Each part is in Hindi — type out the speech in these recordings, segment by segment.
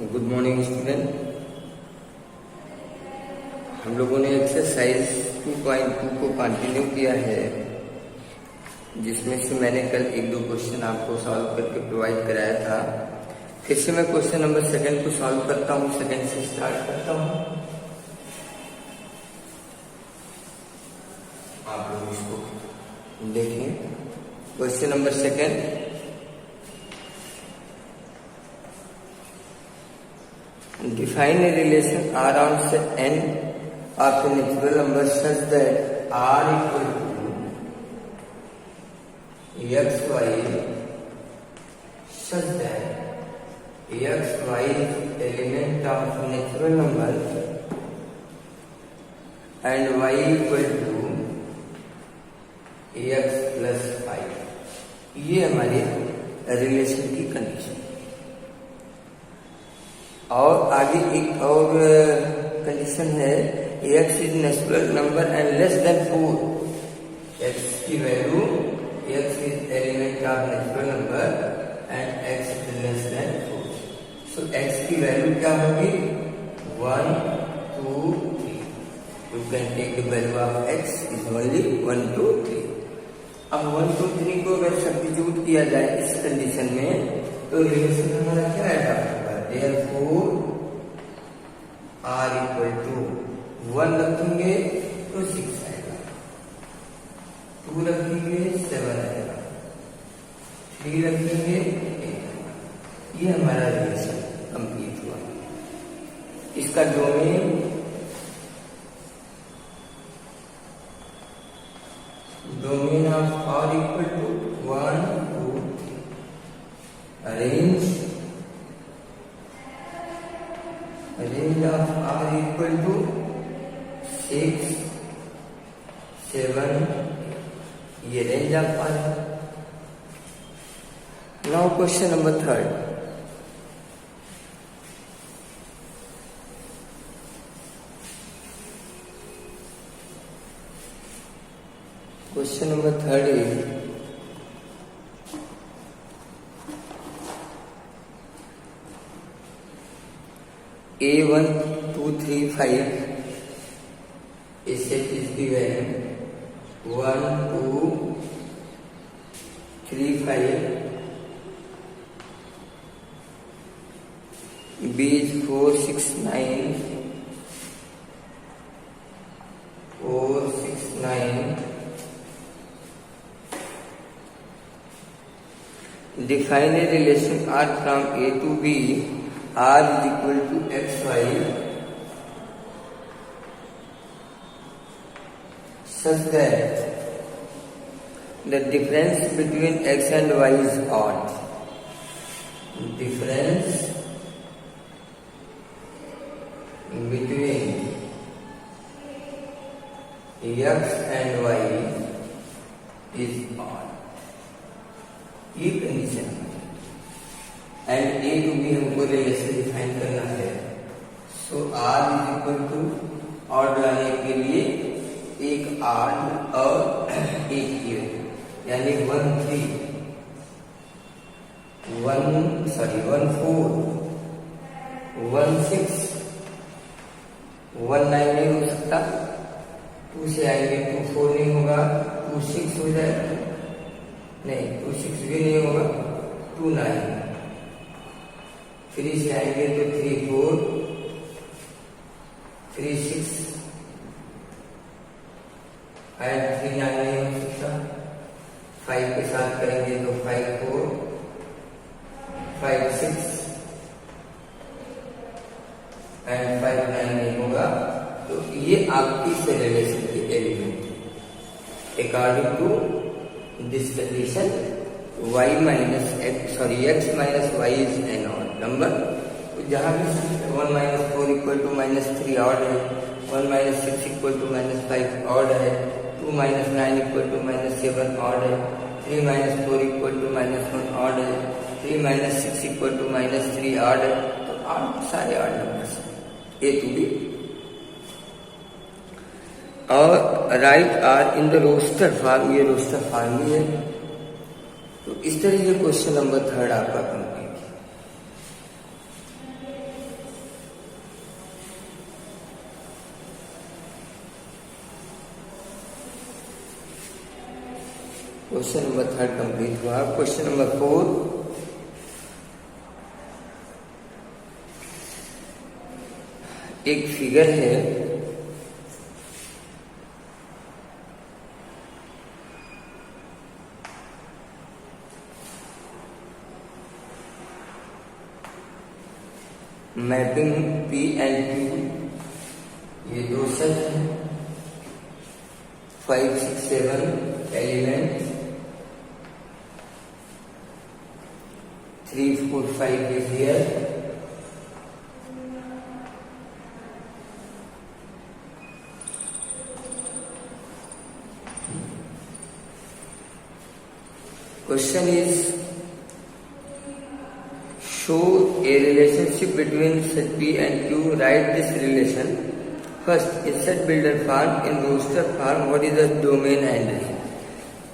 Good morning student. हम लोगों ने एक्सरसाइज 2.2 को कंटिन्यू किया है, जिसमें से मैंने कल एक दो क्वेश्चन आपको सॉल्व करके प्रोवाइड कराया था। फिर से मैं क्वेश्चन नंबर 2 को सॉल्व करता हूँ, 2 से स्टार्ट करता हूँ। आप लोग इसको देखें। Question number 2, define a relation R on n of a natural number such that R equal to x y such that x y is element of natural number and y equal to x plus 5। ये हमारी रिलेशन की कंडीशन। और आगे एक और कंडीशन है, x is natural number and less than 4। x की value, x is element of natural number and x is less than 4। So x की वैल्यू क्या होगी? 1 2 3। You can take the value of x is only 1 2 3। अब 1 2 3 को अगर सब्स्टिट्यूट किया जाए इस कंडीशन में, तो रिलेशन हमारा क्या आएगा? Therefore R equal to 1 रखेंगे तो 6 आएगा, 2 रखेंगे 7 आएगा, 3 रखेंगे 8 आएगा। ये हमारा रिलेशन कंप्लीट हुआ। इसका domain of R equal to 1 2 3। Range of R equal to 6 7। ये रेंज ऑफ R है। Now question number 3। Question number 3 is A1 2 3 5 a set is given 1 2 3 5, B is 4 6 9 4 6 9। Define a relation R from A to B। R is equal to xy such that the difference between x and y is odd। Difference between x and y is odd। ये कंडीशन है। एंड ए टू बी हमको रिलेशन डिफाइन करना है। So R is equal to, odd लाने के लिए एक आड और एक इवन, यानी 1 3 1 4 1 6 1 9 नहीं हो सकता। 2 से आएंगे 2 4 नहीं होगा, 2 6 हो जाएगा, नहीं 2 6 भी नहीं होगा, 2 9। 3 से आएंगे तो 3 4 3 6 5 3 9 नहीं हो सकता। 5 के साथ करेंगे तो 5 4 5 6 एंड 5 9 नहीं होगा। तो ये आपकी इस रिलेशन के एलिमेंट है। According to this condition y minus x minus y is an odd number। तो जहाँ भी 1 minus 4 equal to minus 3 odd है, 1 minus 6 equal to minus 5 odd है, 2 minus 9 equal to minus 7 odd है, 3 minus 4 equal to minus 1 odd है, 3 minus 6 equal to minus 3 odd है। तो odd सारे odd numbers A to B। और write R in the roster form, ये रोस्टर फॉर्म भी है। तो इस तरह से क्वेश्चन नंबर 3 आपका कंप्लीट। क्वेश्चन नंबर 3 कंप्लीट हुआ। क्वेश्चन नंबर 4, एक फिगर है, मैपिंग P एंड Q, ये दो सेट हैं, 5, 6, 7 element, 3, 4, 5 is here. Question is, show a relationship between set P and Q. Write this relation. First, in set builder form, in roster form, what is the domain and range?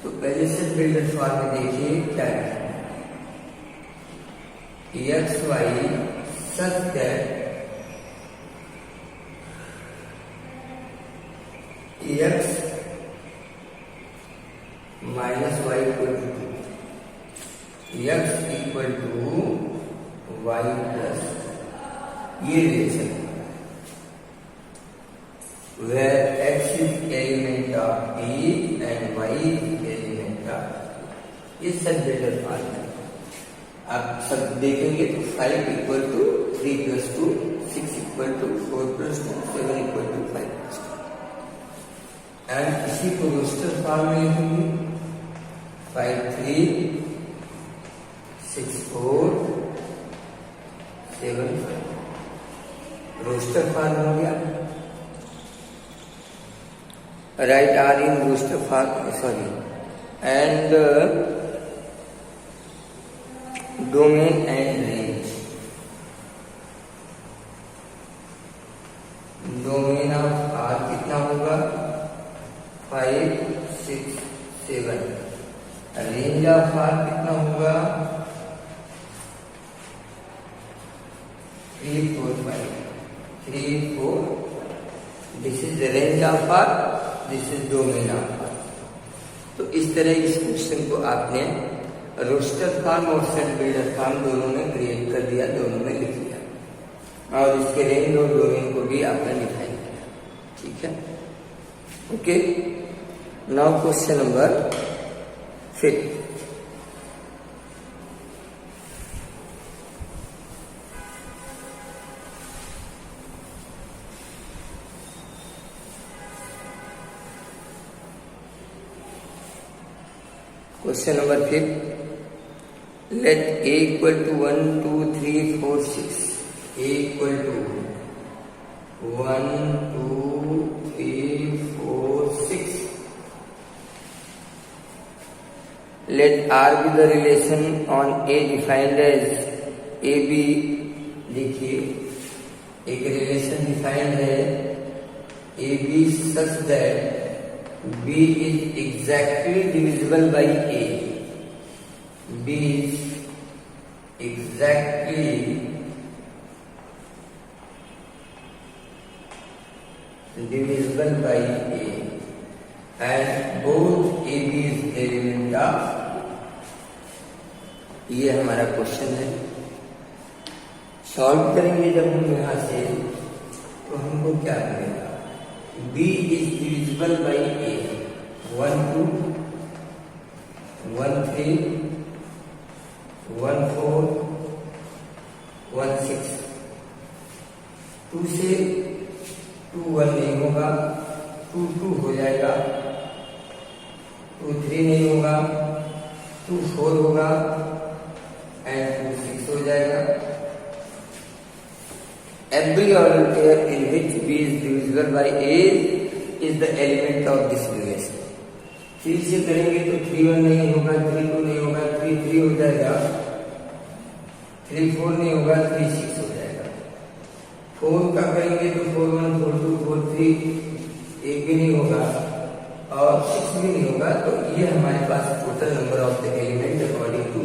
तो पहले set builder form में देखिए क्या है, x y such that x minus y equal to 2, x equal to y plus, ये रिलेशन है, where x is element of P and y is element of Q. ये सब बिल्डर फॉर्म है। आप सब देखेंगे तो 5 equal to 3 plus 2, 6 equal to 4 plus 2, 7 equal to 5 plus 2, and इसी को रोस्टर फॉर्म में लिखेंगे, 5, 3, 6, 4, 7, 5, रोस्टर फॉर्म हो गया। Write R in roster form, sorry, and domain and range. Domain of R कितना होगा, 5, 6, 7, रेंज ऑफ आर कितना होगा, 3, 4, 5, 3, 4, this is the range of R, this is domain of R. तो इस तरह इस क्वेश्चन को आपने रोस्टर फॉर्म और सेट बिल्डर फॉर्म दोनों में क्रिएट कर दिया, दोनों में लिख लिया, और इसके रेंज और डोमेन को भी आपने डिफाइन किया। ठीक है, okay. Now question number 5, question number 5, let a equal to 1, 2, 3, 4, 6, a equal to 1, 2, 3, 4, 6, let R be the relation on A defined as AB। देखिए एक रिलेशन डिफाइंड है AB such that B is exactly divisible by A, B is exactly divisible by A, and both AB is element of, ये हमारा क्वेश्चन है। सॉल्व करेंगे जब हम यहां से, तो हमको क्या मिलेगा, B is divisible by A, 1, 2, 1, 3, 1, 4, 1, 6, 2 से 2 1 नहीं होगा, 2 2 हो जाएगा, 2 3 नहीं होगा, 2 4 होगा, एंड 2 6 हो जाएगा। Every order pair in which B is divisible by A is the element of this relation। 3 से करेंगे तो 3 1 नहीं होगा, 3 2 नहीं होगा, 3 3 हो जाएगा, 3 4 नहीं होगा, 3 6 हो जाएगा। 4 का करेंगे तो 4 1 4 2 4 3 एक भी नहीं होगा, और 6 भी नहीं होगा। तो ये हमारे पास total number of the element according to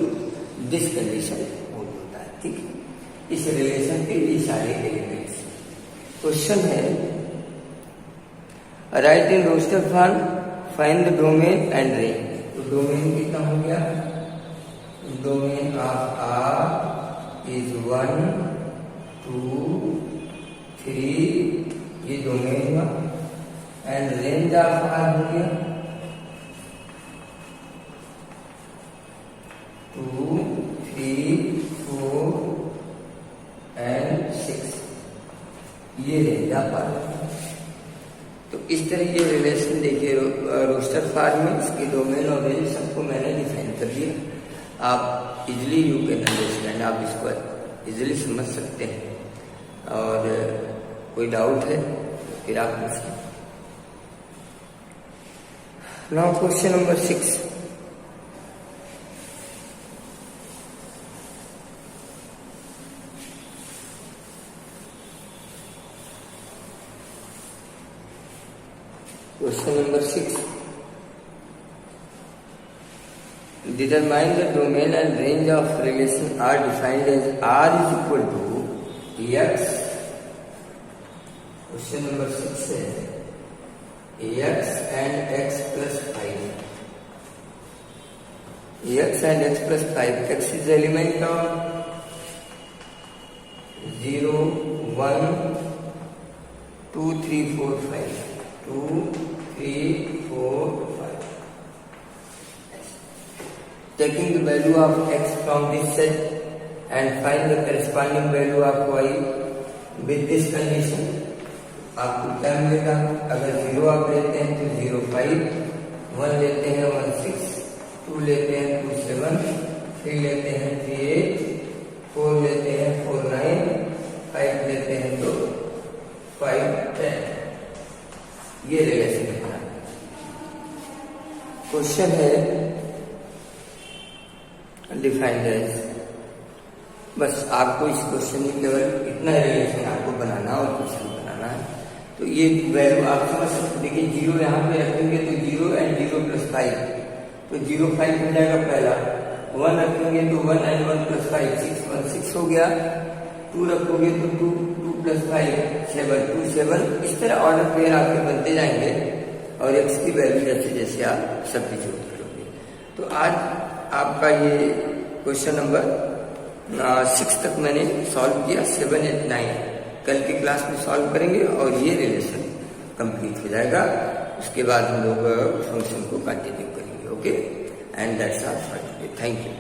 this condition होता है। ठीक है, इस रिलेशन के ये सारे एलिमेंट्स। क्वेश्चन है, write in roster form find the domain and range. तो डोमेन कितना हो गया, डोमेन ऑफ आर इज 1 2 3, ये डोमेन हुआ, एंड रेंज ऑफ आर हो गया 2 3 4 एंड 6, ये रेंज ऑफ आर। तो इस तरह ये रिलेशन देखिए रोस्टर फॉर्म में इसके डोमेन और रेंज सबको मैंने डिफाइन कर दिया। आप इजीली यू कैन अंडरस्टैंड, आप इसको इजीली समझ सकते हैं, और कोई डाउट है फिर आप पूछिए। Now question number 6, Question number 6. Determine the domain and range of relation are defined as R is equal to X. Question number 6 है X and X plus 5. X and X plus 5. X is the element of 0, 1, 2, 3, 4, 5. 2, 3, 4, 5. Taking the value of x from this set and find the corresponding value of y with this condition, आपको क्या मिलेगा? अगर 0 आप लेते हैं तो 0 5, 1 लेते हैं 1 6, 2 लेते हैं 2 7, 3 लेते हैं 3 8, 4 लेते हैं 4 9, 5 लेते हैं तो 5 10। ये रिलेशन है। क्वेश्चन है डिफाइंड एज, बस आपको इस क्वेश्चन में केवल इतना रिलेशन आपको बनाना और क्वेश्चन बनाना है। तो ये वैल्यू आप समझ सकते, देखिए 0 यहाँ पे रखेंगे तो 0 एंड 0 प्लस 5, तो 0 5 हो जाएगा पहला, 1 रखेंगे तो 1 एंड 1 प्लस 5 6, 1 6 हो गया, 2 रखोगे तो 2 2 प्लस 5 7 2 7, इस तरह ऑर्डर पेयर आपके बनते जाएंगे और एक्स की वैल्यू जैसे जैसे आप सब्स्टिट्यूट करोगे। तो आज आपका ये क्वेश्चन नंबर 6 तक मैंने सॉल्व किया, 7 8 9 कल की क्लास में सॉल्व करेंगे और ये रिलेशन कंप्लीट हो जाएगा। उसके बाद हम लोग फंक्शन को कंटिन्यू करेंगे। Okay, and that's all for today. Thank you.